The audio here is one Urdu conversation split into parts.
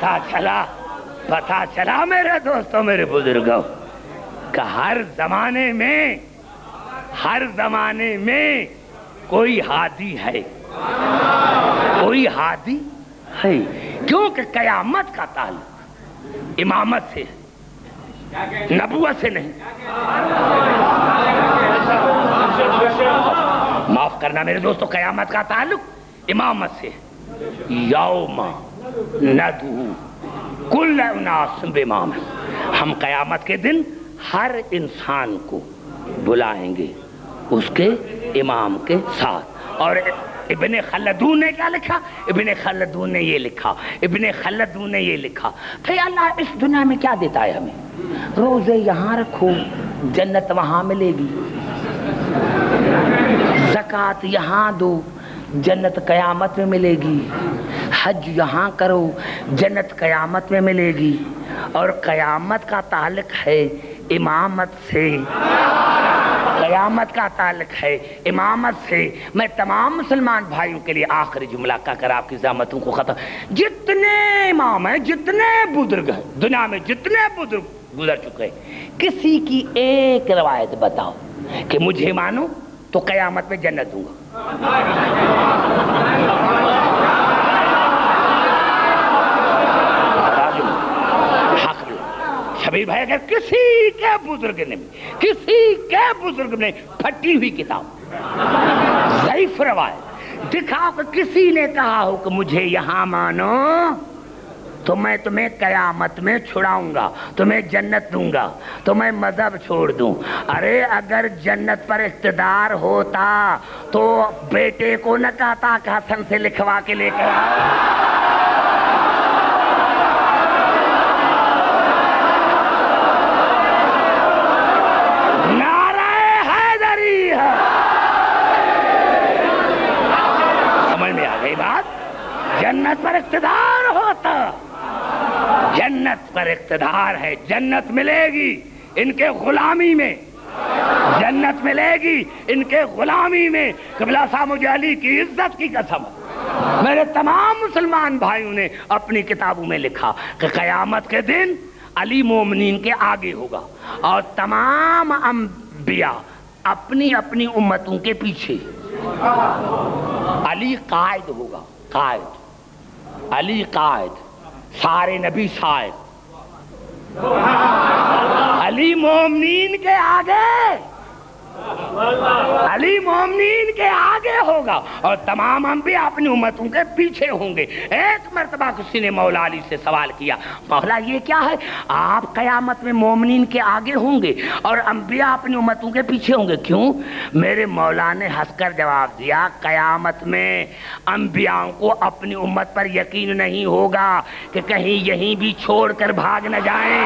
پتہ چلا میرے دوستوں، میرے بزرگوں، کہ ہر زمانے میں کوئی ہادی ہے، کیونکہ قیامت کا تعلق امامت سے ہے، نبوت سے نہیں۔ معاف کرنا میرے دوستو، قیامت کا تعلق امامت سے ہے۔ یوم ندعو کل اناس بامامہم، ہم قیامت کے دن ہر انسان کو بلائیں گے اس کے امام کے ساتھ۔ اور ابن خلدون نے کیا لکھا؟ ابن خلدون نے یہ لکھا کہ اللہ اس دنیا میں کیا دیتا ہے ہمیں؟ روزے یہاں رکھو جنت وہاں ملے گی، زکوٰۃ یہاں دو جنت قیامت میں ملے گی، حج یہاں کرو جنت قیامت میں ملے گی، اور قیامت کا تعلق ہے امامت سے، قیامت کا تعلق ہے امامت سے۔ میں تمام مسلمان بھائیوں کے لیے آخری جملہ کہہ کر آپ کی زحمتوں کو ختم، جتنے امام ہیں، جتنے بزرگ ہیں دنیا میں، جتنے بزرگ گزر چکے، کسی کی ایک روایت بتاؤ کہ مجھے مانو تو قیامت میں جنت دوں گا۔ شبیر بھائی، اگر کسی کے بزرگ نے پھٹی ہوئی کتاب، ضعیف روایت دکھاؤ کہ کسی نے کہا ہو کہ مجھے یہاں مانو تو میں تمہیں قیامت میں چھڑاؤں گا، تمہیں جنت دوں گا، تو میں مذہب چھوڑ دوں۔ ارے اگر جنت پر اقتدار ہوتا تو بیٹے کو نہ کہتا کہ حسن سے لکھوا کے لے کر آؤ۔ جنت پر اقتدار ہوتا، جنت پر اقتدار ہے، جنت ملے گی ان کے غلامی میں، جنت ملے گی ان کے غلامی میں۔ قبلہ صاحب مجھے علی کی عزت کی قسم، میرے تمام مسلمان بھائیوں نے اپنی کتابوں میں لکھا کہ قیامت کے دن علی مومنین کے آگے ہوگا اور تمام انبیاء اپنی اپنی امتوں کے پیچھے، علی قائد ہوگا، قائد، علی قائد، سارے نبی سائق، علی مومنین کے آگے، علی مومنین کے آگے ہوگا اور تمام انبیاء اپنی امتوں کے پیچھے ہوں گے۔ ایک مرتبہ کسی نے مولا علی سے سوال کیا، مولا یہ کیا ہے؟ آپ قیامت میں مومنین کے آگے ہوں گے اور انبیاء اپنی امتوں کے پیچھے ہوں گے، کیوں؟ میرے مولا نے ہنس کر جواب دیا، قیامت میں انبیاء کو اپنی امت پر یقین نہیں ہوگا کہ کہیں یہیں بھی چھوڑ کر بھاگ نہ جائیں۔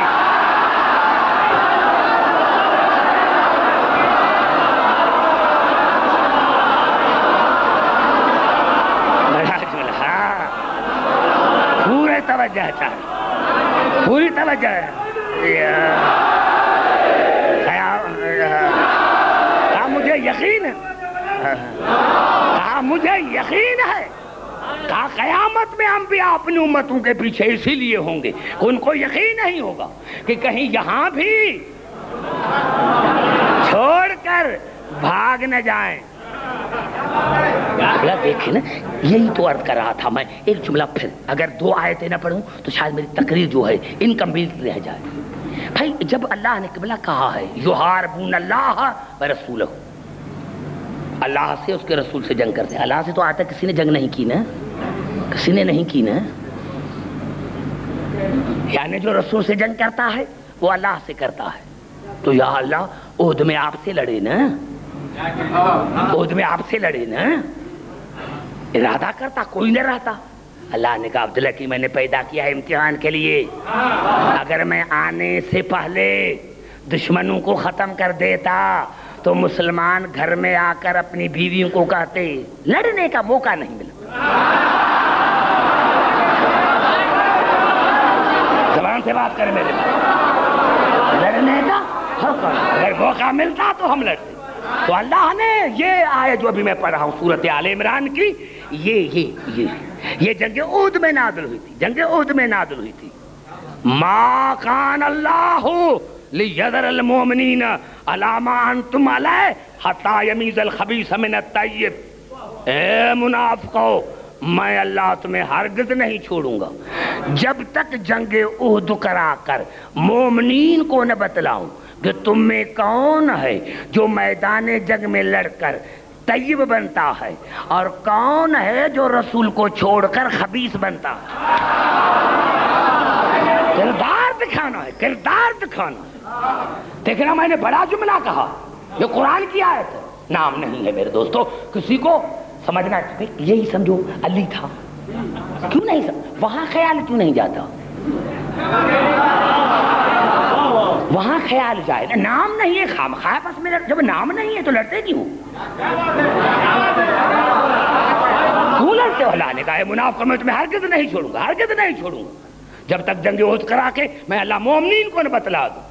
پوری توجہ ہے، مجھے یقین ہے، مجھے یقین ہے، کہا قیامت میں انبیاء اپنی امتوں کے پیچھے اسی لیے ہوں گے، ان کو یقین نہیں ہوگا کہ کہیں یہاں بھی چھوڑ کر بھاگ نہ جائیں۔ دیکھیں نا، یہی تو عرض کر رہا تھا میں، ایک جملہ پھر، اگر 2 آیتیں نہ پڑھوں تو شاید میری تقریر جو ہے انکمپلیٹ رہ جائے۔ بھائی جب اللہ نے قبلہ کہا ہے یحاربون اللہ ورسولہ، اللہ سے اس کے رسول سے جنگ کرتے ہیں، اللہ سے تو آتا کسی نے جنگ نہیں کی نا، کسی نے نہیں کی نا، یعنی جو رسول سے جنگ کرتا ہے وہ اللہ سے کرتا ہے، تو یا اللہ عہد میں آپ سے لڑے نا، عہد میں آپ سے لڑے نا، ارادہ کرتا کوئی نہ رہتا۔ اللہ نے کہا عبداللہ کی میں نے پیدا کیا ہے امتحان کے لیے، اگر میں آنے سے پہلے دشمنوں کو ختم کر دیتا تو مسلمان گھر میں آ کر اپنی بیویوں کو کہتے لڑنے کا موقع نہیں ملا۔ زبان سے بات کریں میرے پاس، لڑنے کا اگر موقع ملتا تو ہم لڑتے۔ تو اللہ نے یہ آیت جو ابھی میں پڑھ رہا ہوں سورۃ آل عمران کی، یہ یہ جنگ احد میں نازل ہوئی تھی، جنگ احد میں نازل ہوئی تھی. ما کان اللہ لیذر المؤمنین علی ما انتم علیہ حتی یمیز الخبیث من الطیب. اے منافقو، میں اللہ تمہیں ہرگز نہیں چھوڑوں گا جب تک جنگ احد کرا کر مومنین کو نہ بتلاؤں کہ تم میں کون ہے جو میدان جنگ میں لڑ کر طیب بنتا ہے اور کون ہے جو رسول کو چھوڑ کر خبیث بنتا ہے. کردار دکھانا ہے، کردار دکھانا ہے. دیکھنا میں نے بڑا جملہ کہا، یہ قرآن کی آیت ہے، نام نہیں ہے میرے دوستو. کسی کو سمجھنا یہی سمجھو علی تھا، کیوں نہیں وہاں خیال کیوں نہیں جاتا؟ وہاں خیال جائے نا، نام نہیں ہے خامخواہ بس میرا. جب نام نہیں ہے تو لڑتے کیوں؟ کیوں لڑتے ہو؟ اللہ نے کہا ہے منافق میں تمہیں ہرگز نہیں چھوڑوں گا، ہرگز نہیں چھوڑوں گا جب تک جنگ احد کرا کے میں اللہ مومنین کو نہ بتلا دوں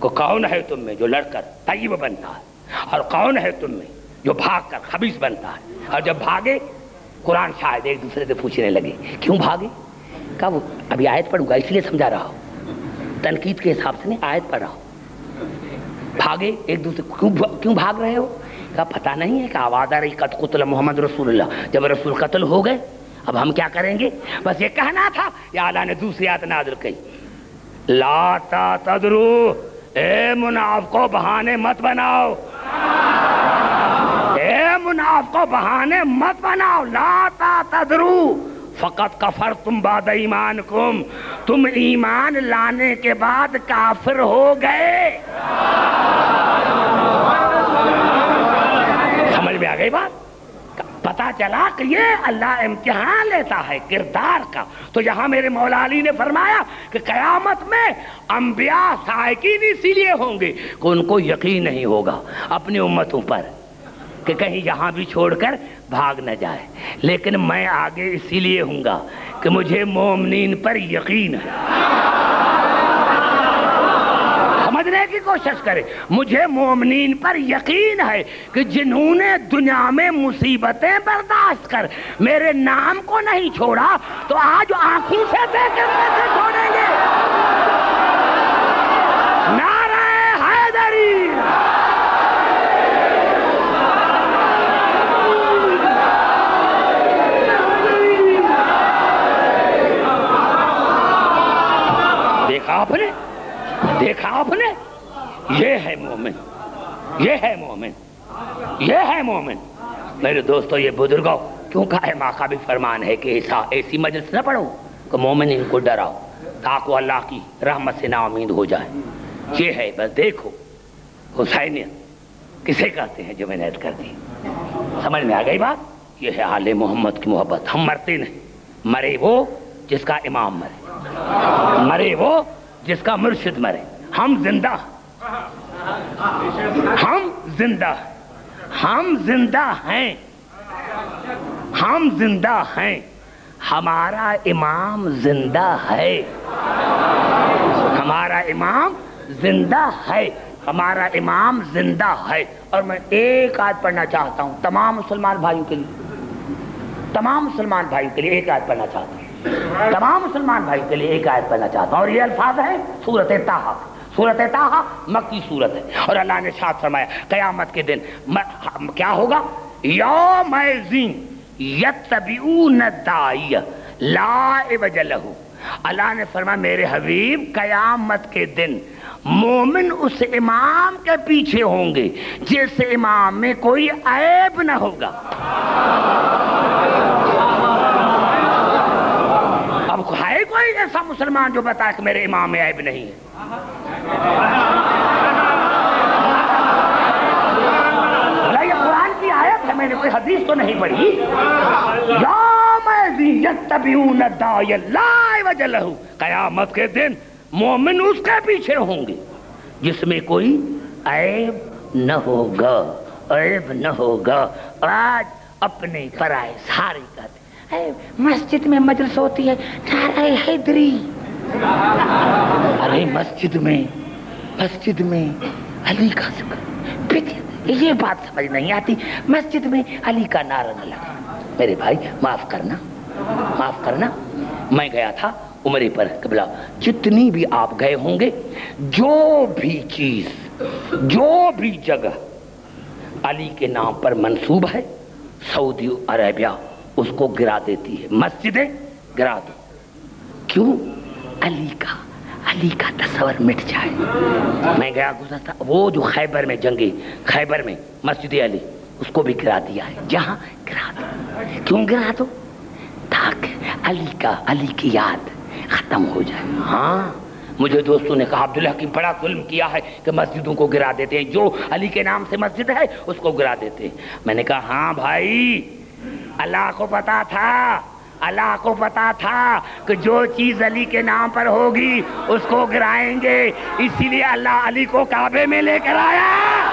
کہ کون ہے تم میں جو لڑ کر طیب بنتا ہے اور کون ہے تم میں جو بھاگ کر خبیث بنتا ہے. اور جب بھاگے قرآن شاید ایک دوسرے سے پوچھنے لگے کیوں بھاگے؟ کہا وہ ابھی آیت پڑھوں گا اس لیے سمجھا رہا ہوں، تنقید کے حساب سے نہیں، آیت پڑھ رہا ہوں. بھاگے ایک دوسرے کیوں بھاگ رہے ہو؟ کہا پتہ نہیں ہے کہ آواز آ رہی قد قتل محمد رسول اللہ. جب رسول قتل ہو گئے اب ہم کیا کریں گے؟ بس یہ کہنا تھا. یا اللہ نے دوسری آیت نازل کی، لا تعتذروا، اے منافقو بہانے مت بناؤ، اے منافقو بہانے مت بناؤ. لا تعتذروا فقط کفرتم بعد ایمانکم، تم ایمان لانے کے بعد کافر ہو گئے. سمجھ میں آ گئی بات؟ پتا چلا کہ یہ اللہ امتحان لیتا ہے کردار کا. تو یہاں میرے مولا علی نے فرمایا کہ قیامت میں انبیاء سائقین اسی لیے ہوں گے کہ ان کو یقین نہیں ہوگا اپنی امتوں پر کہ کہیں یہاں بھی چھوڑ کر بھاگ نہ جائے، لیکن میں آگے اسی لیے ہوں گا کہ مجھے مومنین پر یقین ہے. سمجھنے کی کوشش کرے، مجھے مومنین پر یقین ہے کہ جنہوں نے دنیا میں مصیبتیں برداشت کر میرے نام کو نہیں چھوڑا تو آج آنکھوں سے دیکھ کر کیسے چھوڑیں گے؟ نعرہ حیدری! دیکھا آپ نے، دیکھا آپ نے، یہ ہے مومن، یہ ہے مومن، یہ ہے مومن. میرے دوستو یہ بزرگوں کیوں کہا ہے ماں کا بھی فرمان ہے کہ ایسی مجلس نہ پڑھو کہ مومن ان کو ڈراؤ تاکہ اللہ کی رحمت سے نا امید ہو جائے. یہ ہے بس. دیکھو حسینیت کسے کہتے ہیں جو میں نے عرض کر دی، سمجھ میں آ گئی بات؟ یہ ہے آل محمد کی محبت. ہم مرتے نہیں، مرے وہ جس کا امام مرے، مرے وہ جس کا مرشد مرے. ہم زندہ، ہم زندہ، ہم زندہ ہیں، ہم زندہ ہیں. ہمارا امام زندہ ہے، ہمارا امام زندہ ہے، ہمارا امام زندہ ہے. اور میں ایک آیت پڑھنا چاہتا ہوں تمام مسلمان بھائیوں کے لیے، تمام مسلمان بھائیوں کے لیے ایک آیت پڑھنا چاہتا ہوں، تمام مسلمان بھائیوں کے لیے ایک آیت پڑھنا چاہتا ہوں. اور یہ الفاظ ہیں سورۃ طٰہٰ. سورۃ طٰہٰ مکی سورت ہے اور اللہ نے ارشاد فرمایا قیامت کے دن کیا ہوگا؟ یوم یتبعون الداعی لا عوج لہ. اللہ نے فرمایا میرے حبیب قیامت کے دن مومن اس امام کے پیچھے ہوں گے جس امام میں کوئی عیب نہ ہوگا. اب ہے کوئی ایسا مسلمان جو بتائے کہ میرے امام میں عیب نہیں ہے؟ یہ قرآن کی آیت ہے، میں نے کوئی حدیث تو نہیں پڑھی. یوم یتبعون الداعی لا عوج لہ، قیامت کے دن مومن اس کے پیچھے ہوں گے جس میں کوئی عیب نہ ہوگا، عیب نہ ہوگا. آج اپنے پرائے سارے کہتے مسجد میں مجلس ہوتی ہے نعرہ حیدری. ارے مسجد میں علی کا ذکر، یہ بات سمجھ نہیں آتی. مسجد میں علی کا نعرہ نہ لگا. میرے بھائی معاف کرنا، معاف کرنا، میں گیا تھا عمرے پر قبلہ، جتنی بھی آپ گئے ہوں گے، جو بھی چیز، جو بھی جگہ علی کے نام پر منسوب ہے، سعودی عربیہ اس کو گرا دیتی ہے، مسجدیں گرا دو۔ کیوں؟ علی کا تصور مٹ جائے۔ میں گیا گزرتا، وہ جو خیبر میں جنگی خیبر میں مسجد علی، اس کو بھی گرا دیا ہے، جہاں گرا دو۔ کیوں گرا دو؟ تاکہ علی کی یاد ختم ہو جائے۔ ہاں مجھے دوستوں نے کہا عبداللہ کی بڑا ظلم کیا ہے کہ مسجدوں کو گرا دیتے ہیں، جو علی کے نام سے مسجد ہے اس کو گرا دیتے ہیں۔ میں نے کہا ہاں بھائی، اللہ کو پتا تھا کہ جو چیز علی کے نام پر ہوگی اس کو گرائیں گے، اسی لیے اللہ علی کو کعبے میں لے کر آیا۔